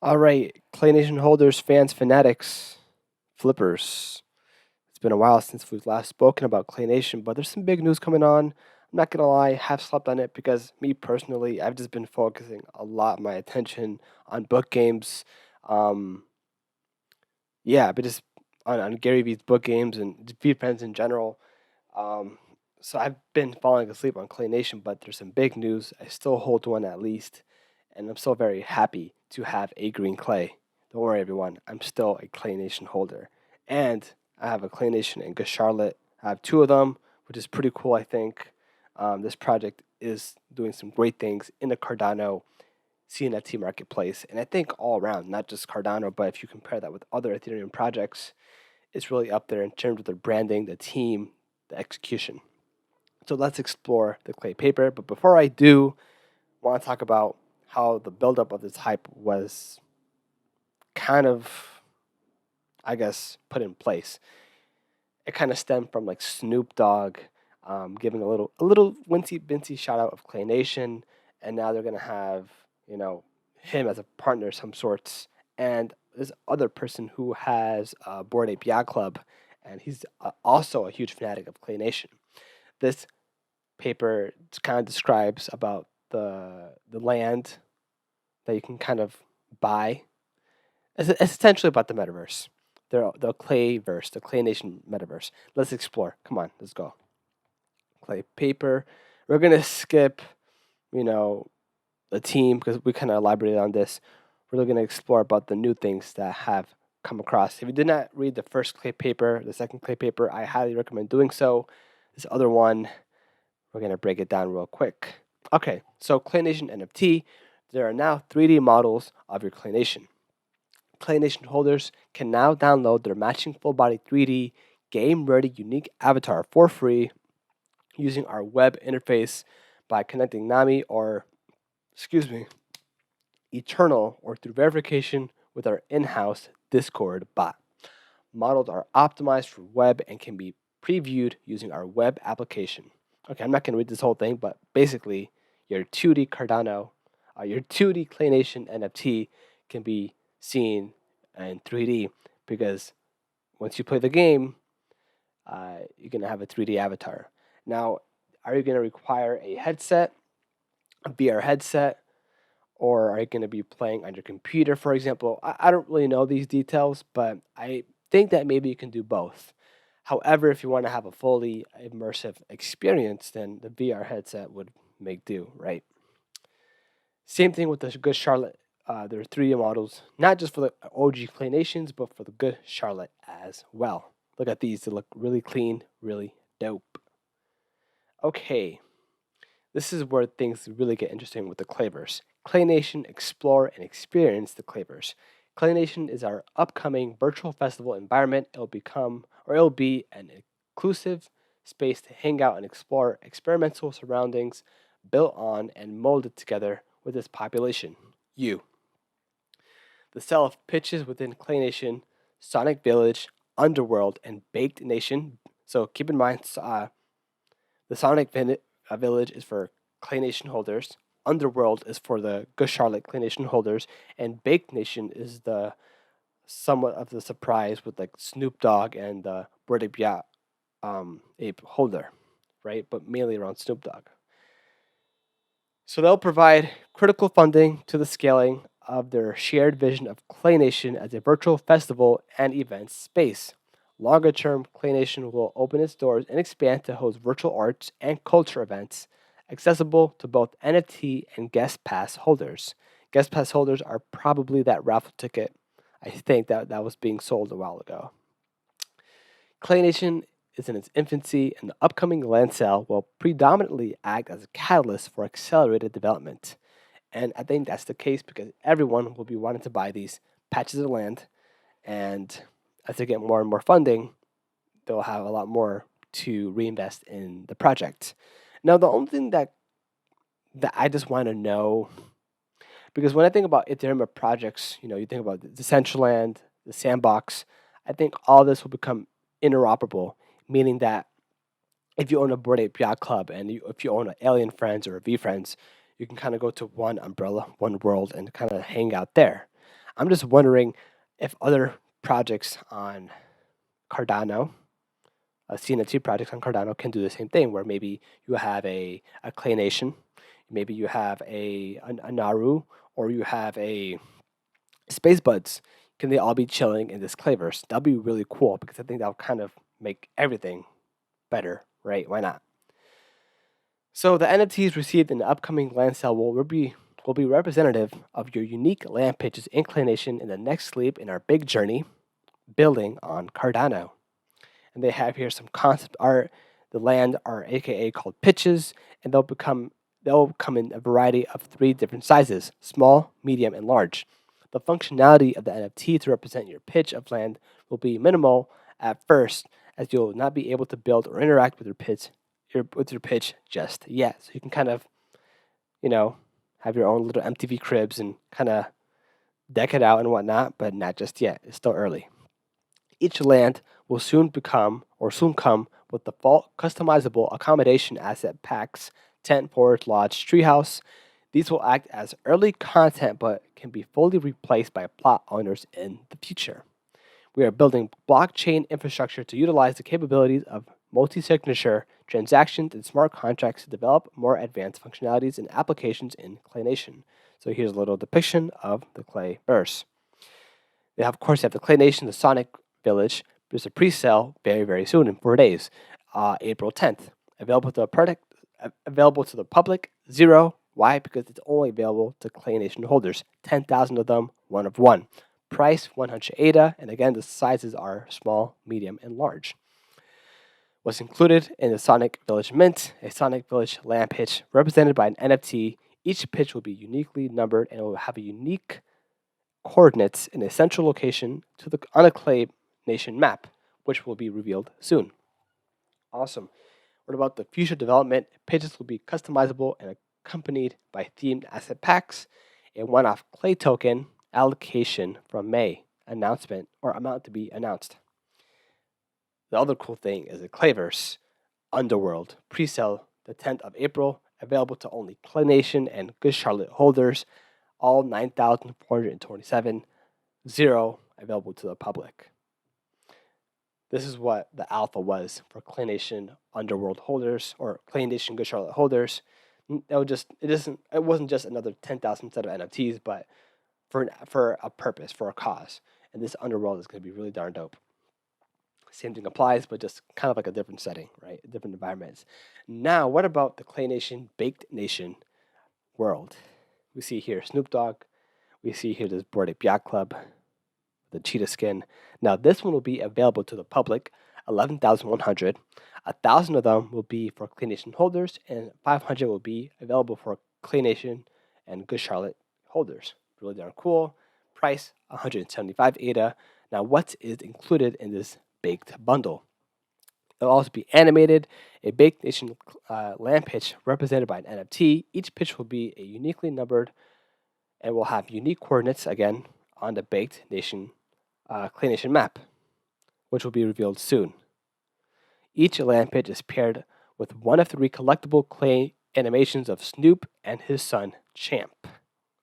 All right, Clay Nation holders, fans, fanatics, flippers. It's been a while since we've last spoken about Clay Nation, but there's some big news coming on. I'm not gonna lie, half slept on it because me personally, I've just been focusing a lot of my attention on book games. Um, yeah, but just on Gary Vee's book games and V friends in general. Um, so I've been falling asleep on Clay Nation, but there's some big news. I still hold one at least, and I'm still very happy to have a green clay. Don't worry, everyone. I'm still a Clay Nation holder, and I have a Clay Nation in Good Charlotte. I have two of them, which is pretty cool. I think this project is doing some great things in the Cardano CNFT marketplace, and I think all around, not just Cardano, but if you compare that with other Ethereum projects, it's really up there in terms of the branding, the team, the execution. So let's explore the clay paper. But before I do, I want to talk about how the buildup of this hype was kind of, I guess, put in place. It kind of stemmed from like Snoop Dogg giving a little wincy bincy shout out of Clay Nation, and now they're gonna have him as a partner of some sorts, and this other person who has a Board Ape Yacht Club, and he's also a huge fanatic of Clay Nation. This paper kind of describes about the land that you can kind of buy. It's essentially about the metaverse. The Clayverse, the Clay Nation metaverse. Let's explore. Come on, let's go. Clay paper. We're gonna skip, you know, the team because we kind of elaborated on this. We're gonna explore about the new things that have come across. If you did not read the first clay paper, the second clay paper, I highly recommend doing so. This other one, we're going to break it down real quick. Okay, so Clay Nation NFT, there are now 3D models of your Clay Nation. Clay Nation holders can now download their matching full body 3D game ready unique avatar for free using our web interface by connecting Nami or, excuse me, Eternal or through verification with our in house Discord bot. Models are optimized for web and can be previewed using our web application. Okay, I'm not going to read this whole thing, but basically, your 2D Cardano, your 2D Clay Nation NFT can be seen in 3D because once you play the game, you're going to have a 3D avatar. Now, are you going to require a headset, a VR headset, or are you going to be playing on your computer, for example? I don't really know these details, but I think that maybe you can do both. However, if you want to have a fully immersive experience, then the VR headset would make do, right? Same thing with the Good Charlotte. There are 3D models, not just for the OG Clay Nations, but for the Good Charlotte as well. Look at these; they look really clean, really dope. Okay, this is where things really get interesting with the Clayverse. Clay Nation explore and experience the Clayverse. Clay Nation is our upcoming virtual festival environment. It'll be an inclusive space to hang out and explore experimental surroundings built on and molded together with its population, you. The cell of pitches within Clay Nation, Sonic Village, Underworld, and Baked Nation. So keep in mind, the Village is for Clay Nation holders. Underworld is for the Good Charlotte Clay Nation holders, and Baked Nation is the somewhat of the surprise with like Snoop Dogg and the Bird Ape Yacht Ape holder, right? But mainly around Snoop Dogg. So they'll provide critical funding to the scaling of their shared vision of Clay Nation as a virtual festival and event space. Longer term, Clay Nation will open its doors and expand to host virtual arts and culture events accessible to both NFT and guest pass holders. Guest pass holders are probably that raffle ticket. I think that was being sold a while ago. Clay Nation is in its infancy, and the upcoming land sale will predominantly act as a catalyst for accelerated development. And I think that's the case because everyone will be wanting to buy these patches of land, and as they get more and more funding, they'll have a lot more to reinvest in the project. Now, the only thing that I just want to know, because when I think about Ethereum projects, you think about the Decentraland, the Sandbox. I think all this will become interoperable, meaning that if you own a Bored Ape Yacht Club and if you own an Alien Friends or a V Friends, you can kind of go to one umbrella, one world, and kind of hang out there. I'm just wondering if other projects on Cardano, CNFT projects on Cardano can do the same thing, where maybe you have a Clay Nation, maybe you have a Naru, or you have a Space Buds. Can they all be chilling in this Clayverse? That'll be really cool because I think that'll kind of make everything better, right? Why not? So the NFTs received in the upcoming land sale will be representative of your unique land pitch's inclination in the next leap in our big journey, building on Cardano. And they have here some concept art. The land are AKA called pitches, and they'll come in a variety of 3 different sizes: small, medium, and large. The functionality of the NFT to represent your pitch of land will be minimal at first, as you'll not be able to build or interact with your pitch just yet. So you can kind of, you know, have your own little MTV cribs and kind of deck it out and whatnot, but not just yet. It's still early. Each land will soon come with default customizable accommodation asset packs, tent, forge, lodge, treehouse. These will act as early content but can be fully replaced by plot owners in the future. We are building blockchain infrastructure to utilize the capabilities of multi-signature transactions and smart contracts to develop more advanced functionalities and applications in Clay Nation. So here's a little depiction of the Clayverse. They have, of course, you have the Clay Nation, the Sonic Village. There's a pre-sale very, very soon in 4 days, April 10th. Available to the public, 0. Why? Because it's only available to Clay Nation holders. 10,000 of them, one of one. Price 100 ADA, and again, the sizes are small, medium, and large. What's included in the Sonic Village Mint, a Sonic Village land pitch represented by an NFT. Each pitch will be uniquely numbered and will have a unique coordinates in a central location on a Clay Nation map, which will be revealed soon. Awesome. What about the future development? Pitches will be customizable and accompanied by themed asset packs, a one-off Clay token allocation from May announcement or amount to be announced. The other cool thing is the Clayverse Underworld pre-sale the 10th of April, available to only Clay Nation and Good Charlotte holders, all 9,427, 0 available to the public. This is what the alpha was for Clay Nation Underworld holders or Clay Nation Good Charlotte holders. It wasn't just another 10,000 set of NFTs, but for a purpose, for a cause. And this Underworld is going to be really darn dope. Same thing applies, but just kind of like a different setting, right? Different environments. Now, what about the Clay Nation Baked Nation world? We see here Snoop Dogg. We see here this Bored Ape Yacht Club, the cheetah skin. Now, this one will be available to the public, 11,100. 1,000 of them will be for Clay Nation holders, and 500 will be available for Clay Nation and Good Charlotte holders. Really darn cool. Price 175 ADA. Now, what is included in this baked bundle? It'll also be animated, a Baked Nation land pitch represented by an NFT. Each pitch will be a uniquely numbered and will have unique coordinates again on the Baked Nation Clay Nation map, which will be revealed soon. Each land pitch is paired with one of 3 collectible clay animations of Snoop and his son Champ.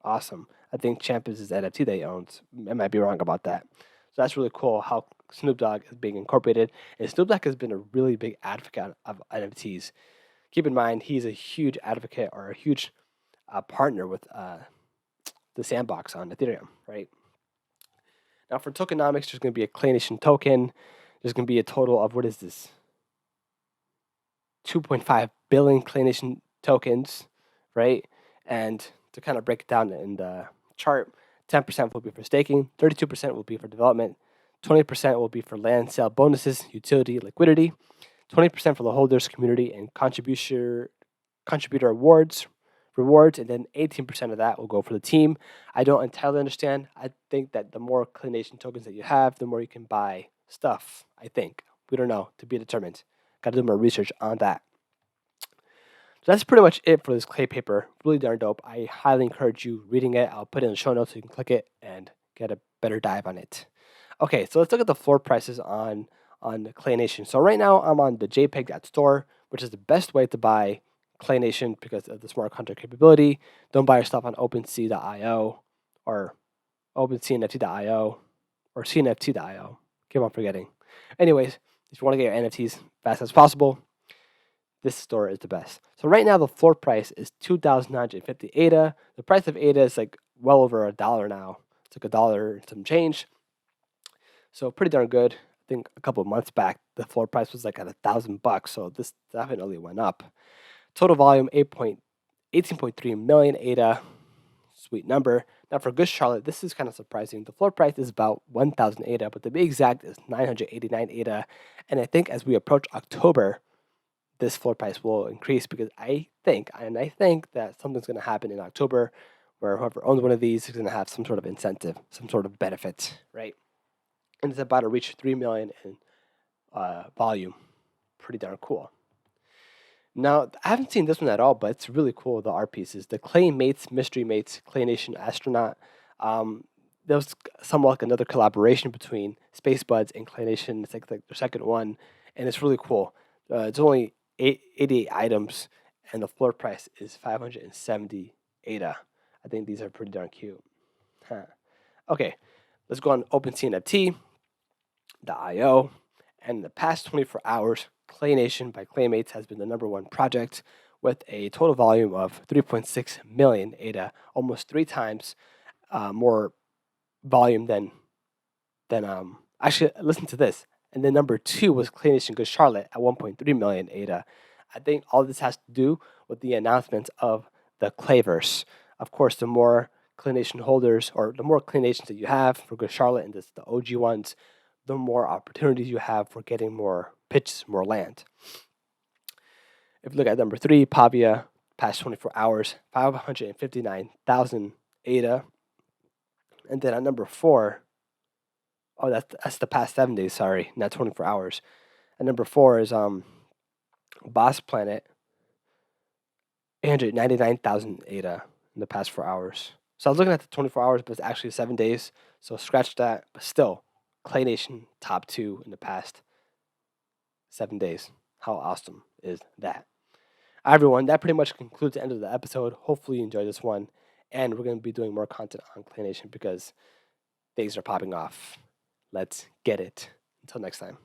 Awesome. I think Champ is his NFT that he owns. I might be wrong about that. So that's really cool how Snoop Dogg is being incorporated. And Snoop Dogg has been a really big advocate of NFTs. Keep in mind, he's a huge advocate or a huge partner with the sandbox on Ethereum, right? Now for tokenomics, there's going to be a Clay Nation token. There's going to be a total of, what is this? 2.5 billion Clay Nation tokens, right? And to kind of break it down in the chart, 10% will be for staking, 32% will be for development, 20% will be for land sale bonuses, utility, liquidity, 20% for the holders, community, and contributor rewards, and then 18% of that will go for the team. I don't entirely understand. I think that the more Clay Nation tokens that you have, the more you can buy stuff, I think. We don't know, to be determined. Got to do more research on that. So that's pretty much it for this clay paper. Really darn dope. I highly encourage you reading it. I'll put it in the show notes so you can click it and get a better dive on it. Okay, so let's look at the floor prices on Clay Nation. So right now I'm on the JPEG.store, which is the best way to buy Clay Nation because of the smart contract capability. Don't buy your stuff on OpenSea.io or OpenCNFT.io or CNFT.io. Keep on forgetting. Anyways, if you want to get your NFTs fast as possible, this store is the best. So right now the floor price is 2,950 ADA. The price of ADA is like well over $1 now. It's like $1 and some change. So pretty darn good. I think a couple of months back the floor price was like at $1,000. So this definitely went up. Total volume 18.3 million ADA. Sweet number. Now for Good Charlotte, this is kind of surprising. The floor price is about 1,000 ADA, but to be exact is 989 ADA. And I think as we approach October, this floor price will increase because I think that something's going to happen in October where whoever owns one of these is going to have some sort of incentive, some sort of benefit, right? And it's about to reach 3 million in volume. Pretty darn cool. Now, I haven't seen this one at all, but it's really cool. The art pieces, the Clay Mates, Mystery Mates, Clay Nation Astronaut. There was somewhat like another collaboration between Space Buds and Clay Nation. It's like their second one, and it's really cool. It's only 88 items, and the floor price is 570 ADA. I think these are pretty darn cute. Huh. Okay, let's go on OpenCNFT.io. And in the past 24 hours, Clay Nation by Claymates has been the #1 project with a total volume of 3.6 million ADA, almost 3 times more volume than actually. Listen to this. And then #2 was Clay Nation Good Charlotte at 1.3 million ADA. I think all this has to do with the announcement of the Clayverse. Of course, the more Clay Nation holders or the more Clay Nations that you have for Good Charlotte and this, the OG ones, the more opportunities you have for getting more pitches, more land. If you look at #3, Pavia, past 24 hours, 559,000 ADA. And then at #4, oh, that's the past 7 days, sorry, not 24 hours. And #4 is Boss Planet, 899,000 ADA in the past 4 hours. So I was looking at the 24 hours, but it's actually 7 days. So scratch that, but still, Clay Nation top 2 in the past 7 days. How awesome is that? All right, everyone, that pretty much concludes the end of the episode. Hopefully you enjoyed this one. And we're going to be doing more content on Clay Nation because things are popping off. Let's get it. Until next time.